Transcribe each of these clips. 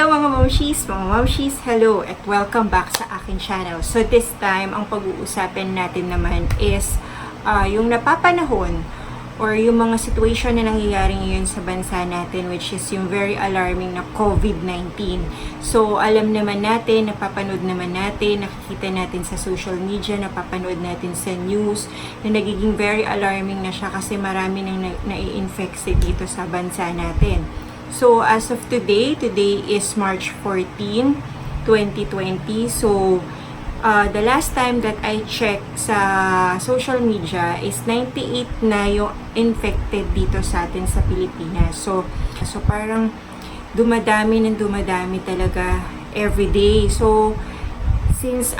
Hello mga mamshis, hello at welcome back sa akin channel. So this time, ang pag-uusapin natin naman is yung napapanahon or yung mga situation na nangyayari ngayon sa bansa natin, which is yung very alarming na COVID-19. So alam naman natin, napapanood naman natin, nakikita natin sa social media, napapanood natin sa news na nagiging very alarming na siya kasi marami nang nai-infect dito sa bansa natin. So, as of today is March 14, 2020. So, the last time that I checked sa social media is 98 na yung infected dito sa atin sa Pilipinas. So parang dumadami talaga every day. So, since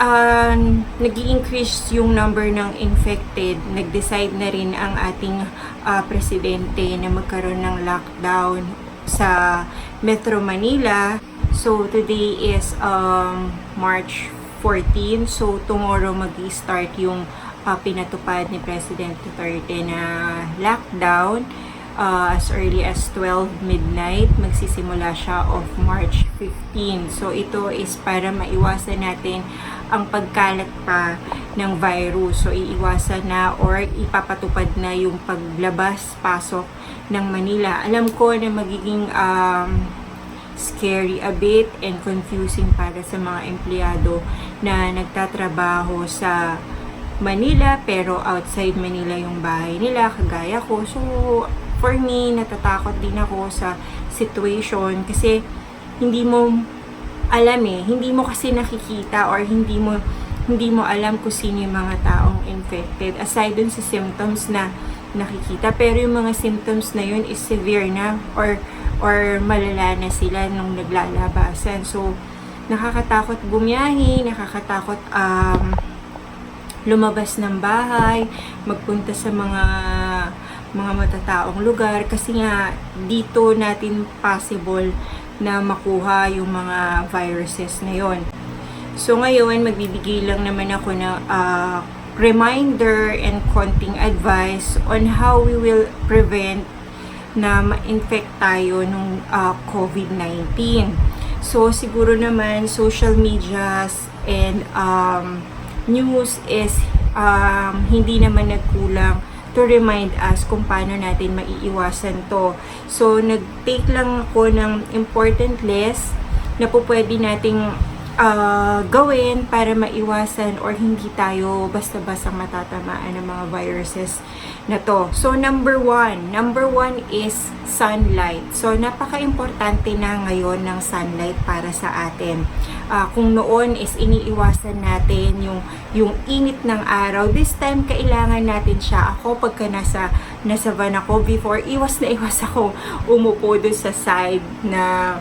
nag-i-increase yung number ng infected, nag-decide na rin ang ating presidente na magkaroon ng lockdown sa Metro Manila. So today is March 14. So tomorrow mag-i-start yung pinatupad ni President Duterte na lockdown as early as 12 midnight. Magsisimula siya of March 15. So ito is para maiwasan natin ang pagkalat pa ng virus. So iiwasan na or ipapatupad na yung paglabas-pasok ng Manila. Alam ko na magiging scary a bit and confusing para sa mga empleyado na nagtatrabaho sa Manila pero outside Manila yung bahay nila, kagaya ko. So for me, natatakot din ako sa situation kasi hindi mo alam hindi mo kasi nakikita or hindi mo alam kung sino yung mga taong infected aside dun sa symptoms na nakikita, pero yung mga symptoms na yun is severe na or malala na sila nung naglalabasan. So nakakatakot bumiyahe, nakakatakot lumabas ng bahay, magpunta sa mga matataong lugar kasi nga dito natin possible na makuha yung mga viruses na yon. So ngayon magbibigay lang naman ako ng reminder and konting advice on how we will prevent na ma-infect tayo nung COVID-19. So siguro naman social medias and news is hindi naman nagkulang to remind us kung paano natin maiiwasan to. So nag-take lang ako ng important list na po pwede nating gawin para maiwasan or hindi tayo basta-basta matatamaan ng mga viruses na to. So number one is sunlight. So napaka-importante na ngayon ng sunlight para sa atin. Kung noon is iniiwasan natin yung init ng araw, this time kailangan natin siya. Ako pagka nasa van ako before, iwas ako umupo doon sa side na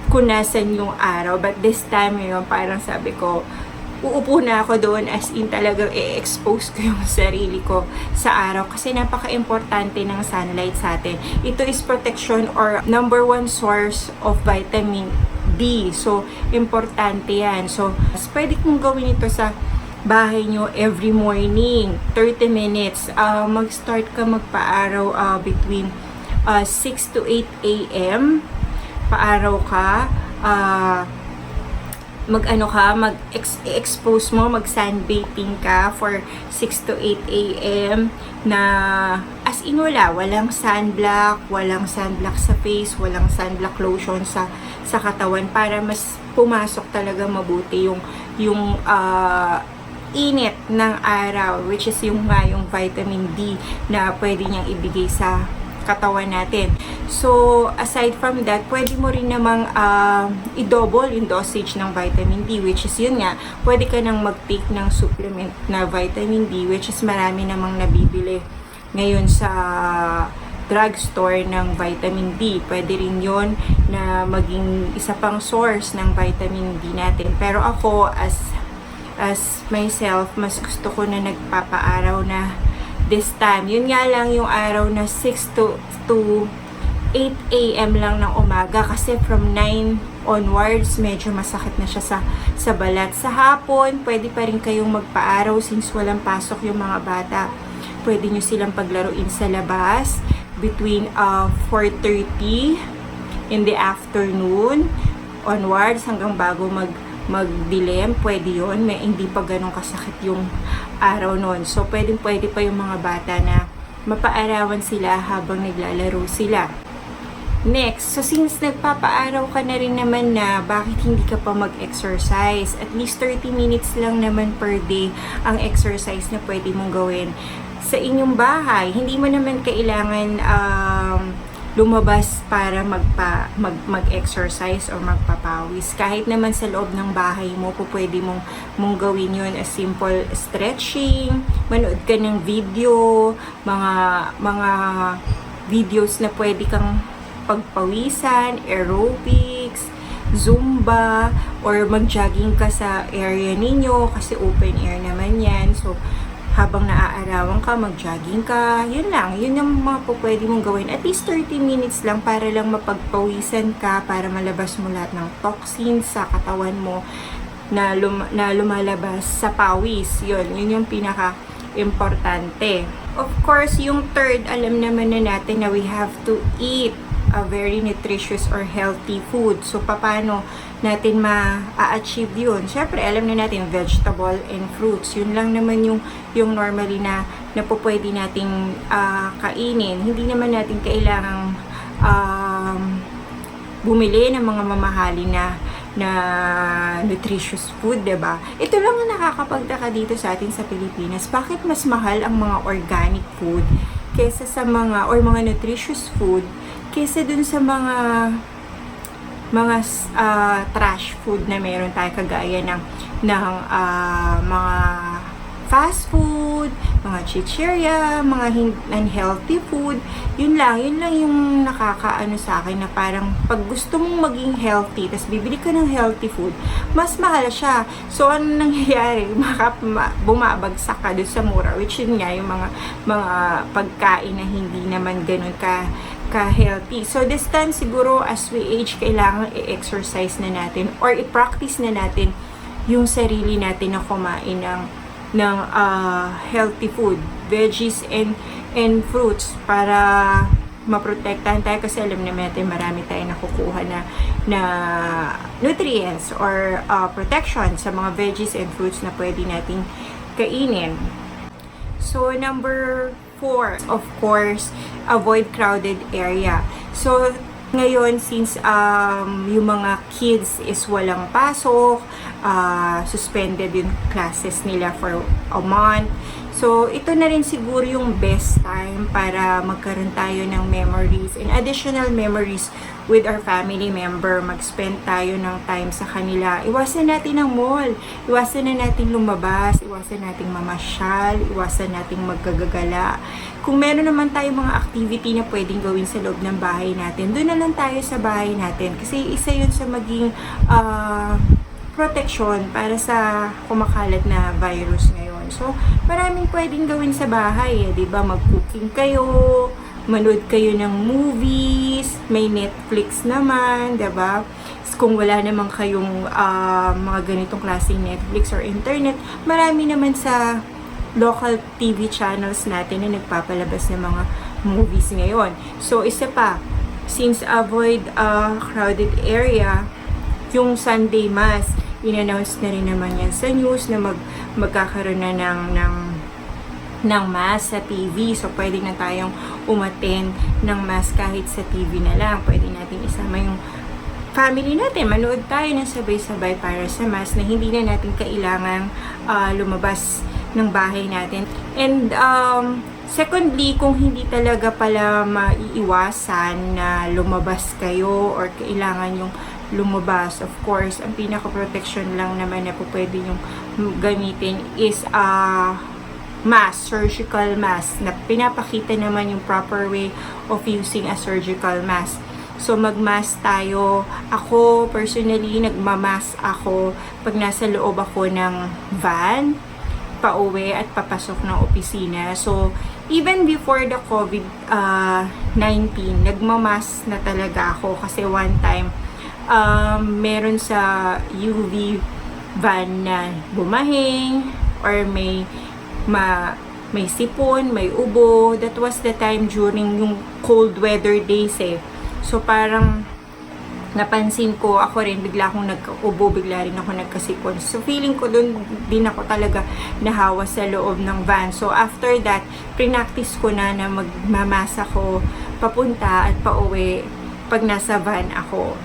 kung nasan yung araw. But this time ngayon, parang sabi ko, uupo na ako doon as in talagang i-expose ko yung sarili ko sa araw kasi napaka-importante ng sunlight sa atin. Ito is protection or number one source of vitamin D. So, importante yan. So, pwede kong gawin ito sa bahay nyo every morning, 30 minutes. Mag-start ka magpa-araw between 6 to 8 a.m. Paaraw ka, mag-expose mo, mag-sunbathing ka for 6 to 8 a.m. na as in walang sunblock sa face, walang sunblock lotion sa katawan para mas pumasok talaga mabuti yung init ng araw, which is yung vitamin D na pwede niyang ibigay sa katawan natin. So, aside from that, pwede mo rin namang i-double yung dosage ng vitamin D, which is yun nga, pwede ka nang mag-take ng supplement na vitamin D, which is marami namang nabibili ngayon sa drugstore ng vitamin D. Pwede rin yun na maging isa pang source ng vitamin D natin. Pero ako, as myself, mas gusto ko na nagpapaaraw na this time. Yun nga lang yung araw na 6 to 8 a.m. lang ng umaga kasi from 9 onwards medyo masakit na siya sa balat. Sa hapon, pwede pa rin kayong magpaaraw since walang pasok yung mga bata. Pwede nyo silang paglaruin sa labas between 4:30 in the afternoon onwards hanggang bago magdilim, pwede yun. Hindi pa ganun kasakit yung araw nun. So, pwede pa yung mga bata na mapaarawan sila habang naglalaro sila. Next, so since nagpapaaraw ka na rin naman na, bakit hindi ka pa mag-exercise? At least 30 minutes lang naman per day ang exercise na pwede mong gawin sa inyong bahay. Hindi mo naman kailangan lumabas para mag-exercise or magpapawis. Kahit naman sa loob ng bahay mo, pwede mong gawin yun as simple stretching, manood ka ng video, mga videos na pwede kang pagpawisan, aerobics, zumba, or mag-jogging ka sa area ninyo kasi open air naman yan. So, habang naaarawan ka, mag-jogging ka, yun lang. Yun yung mga pwede mong gawin. At least 30 minutes lang para lang mapagpawisan ka, para malabas mo lahat ng toxins sa katawan mo na lumalabas sa pawis. Yun yung pinaka-importante. Of course, yung third, alam naman na natin na we have to eat a very nutritious or healthy food. So, paano natin ma-achieve yun? Siyempre, alam na natin, vegetable and fruits. Yun lang naman yung normally na pwede nating kainin. Hindi naman natin kailangang bumili ng mga mamahali na nutritious food, diba? Ito lang ang nakakapagtaka dito sa atin sa Pilipinas. Bakit mas mahal ang mga organic food kaysa sa mga nutritious food kaysa dun sa mga trash food na meron tayo, kagaya ng mga fast food, mga chichirya, mga unhealthy food. Yun lang yung nakakaano sa akin na parang pag gusto mong maging healthy, tas bibili ka ng healthy food, mas mahal siya. So, ano nangyayari? Bumabagsak ka doon sa mura, which yun nga, yung mga pagkain na hindi naman ganun ka-healthy. So, this time, siguro, as we age, kailangan i-exercise na natin or i-practice na natin yung sarili natin na kumain ng healthy food, veggies and fruits para maprotektahan tayo, kasi alam naman natin marami tayong nakukuha na nutrients or protection sa mga veggies and fruits na pwede nating kainin. So, number 4, of course, avoid crowded area. So, ngayon, since yung mga kids is walang pasok, suspended yung classes nila for a month. So, ito na rin siguro yung best time para magkaroon tayo ng memories and additional memories with our family member. Mag-spend tayo ng time sa kanila. Iwasan natin ang mall. Iwasan na natin lumabas. Iwasan natin mamasyal. Iwasan natin magkagagala. Kung meron naman tayo mga activity na pwedeng gawin sa loob ng bahay natin, doon na lang tayo sa bahay natin. Kasi isa yun sa maging protection para sa kumakalat na virus ngayon. So, maraming pwedeng gawin sa bahay, 'di ba? Mag-cooking kayo, manood kayo ng movies, may Netflix naman, 'di ba? Kung wala naman kayong mga ganitong klaseng Netflix or internet, marami naman sa local TV channels natin na nagpapalabas ng mga movies ngayon. So, isa pa, since avoid crowded area, yung Sunday Mass, in-announce na rin naman yan sa news na magkakaroon na ng Mass sa TV. So, pwede na tayong umattend ng Mass kahit sa TV na lang. Pwede natin isama yung family natin. Manood tayo ng sabay-sabay para sa Mass na hindi na natin kailangang lumabas ng bahay natin. And, secondly, kung hindi talaga pala maiiwasan na lumabas kayo or kailangan yung lumabas, of course, ang pinaka-protection lang naman na po pwede yung gamitin is mask, surgical mask, na pinapakita naman yung proper way of using a surgical mask. So, mag-mask tayo. Ako, personally, nagmamask ako pag nasa loob ako ng van, pauwi at papasok ng opisina. So, even before the COVID-19, nagmamask na talaga ako kasi one time, meron sa UV van na bumahing or may sipon, may ubo. That was the time during yung cold weather days eh. So parang napansin ko, ako rin, bigla akong nagkaubo, bigla rin ako nagkasipon. So, feeling ko dun din ako talaga nahawa sa loob ng van. So, after that, practice ko na magmamasa ko papunta at pauwi pag nasa van ako.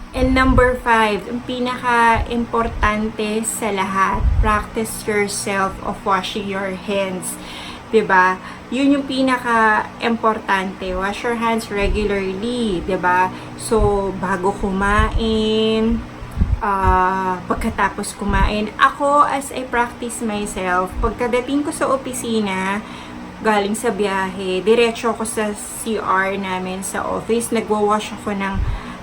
And number 5, ang pinaka-importante sa lahat, practice yourself of washing your hands. 'Di ba? Yun yung pinaka-importante. Wash your hands regularly, 'di ba? So, bago kumain, pagkatapos kumain, ako as I practice myself, pagkadating ko sa opisina, galing sa biyahe, diretso ako sa CR namin sa office, nagwa-wash ako ng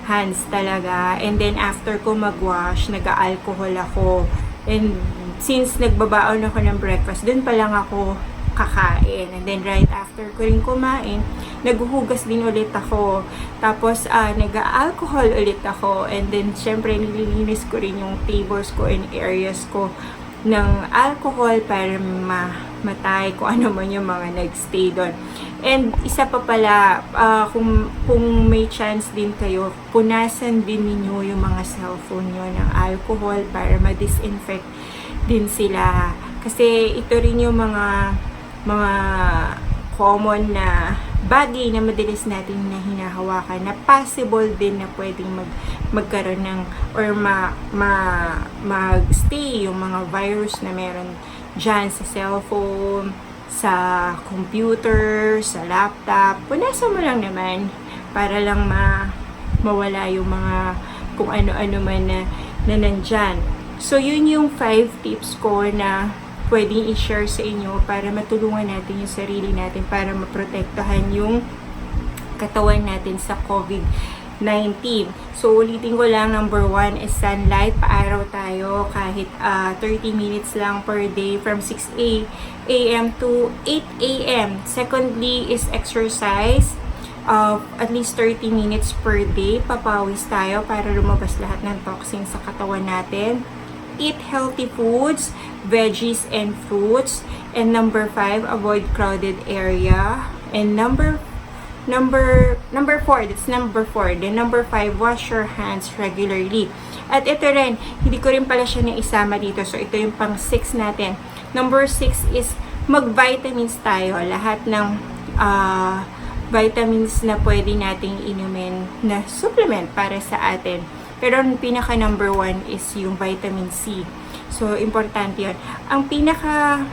hands talaga. And then, after ko mag-wash, nag-alcohol ako. And since nagbabaon ako ng breakfast, dun pa lang ako kakain. And then, right after ko rin kumain, naghuhugas din ulit ako. Tapos, nag-alcohol ulit ako. And then, syempre, nililinis ko rin yung tables ko and areas ko ng alcohol para matay kung ano man yung mga nagstay doon. And isa pa pala, kung may chance din kayo, punasan din ninyo yung mga cellphone nyo ng alcohol para ma-disinfect din sila. Kasi ito rin yung mga common na bagay na madalas natin na hinahawakan na possible din na pwedeng magkaroon ng or mag-stay yung mga virus na meron dyan sa cellphone, sa computer, sa laptop. Punasan mo lang naman para lang mawala yung mga kung ano-ano man na nandyan. So, yun yung 5 tips ko na pwedeng i-share sa inyo para matulungan natin yung sarili natin para maprotektahan yung katawan natin sa COVID-19. So, ulitin ko lang, number 1 is sunlight. Paaraw tayo kahit 30 minutes lang per day from 6 a.m. to 8 a.m. Secondly is exercise of at least 30 minutes per day. Papawis tayo para lumabas lahat ng toxins sa katawan natin. Eat healthy foods, veggies and fruits. And number 5, avoid crowded area. And number 4, that's number 4. Then number 5, wash your hands regularly. At ito rin, hindi ko rin pala siya naisama dito. So ito yung pang 6 natin. Number 6 is mag-vitamins tayo. Lahat ng vitamins na pwede nating inumin na supplement para sa atin. Pero ang pinaka number 1 is yung vitamin C. So, importante yun. Ang pinaka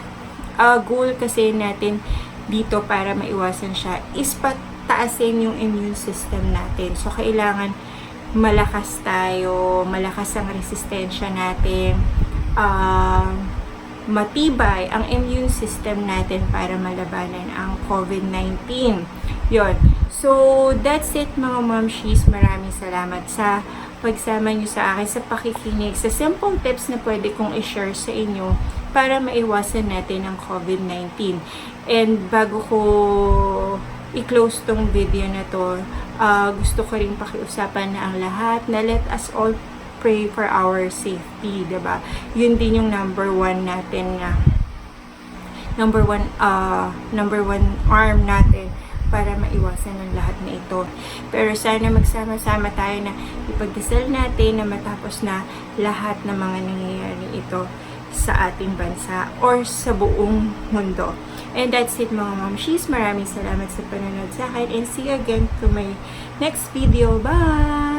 goal kasi natin dito para maiwasan siya is pataasin yung immune system natin. So, kailangan malakas tayo, malakas ang resistensya natin, matibay ang immune system natin para malabanan ang COVID-19. Yun. So, that's it mga momshies. Maraming salamat sa pagsama nyo sa akin, sa pakikinig, sa simple tips na pwede kong i-share sa inyo para maiwasan natin ang COVID-19. And bago ko i-close tong video na to, gusto ko rin pakiusapan na ang lahat na let us all pray for our safety, diba? Yun din yung number 1 natin na number one arm natin para maiwasan ang lahat na ito. Pero sana magsama-sama tayo na ipagdasal natin na matapos na lahat ng mga nangyayari ito sa ating bansa or sa buong mundo. And that's it mga momshies. Maraming salamat sa panonood sa akin and see you again to my next video. Bye!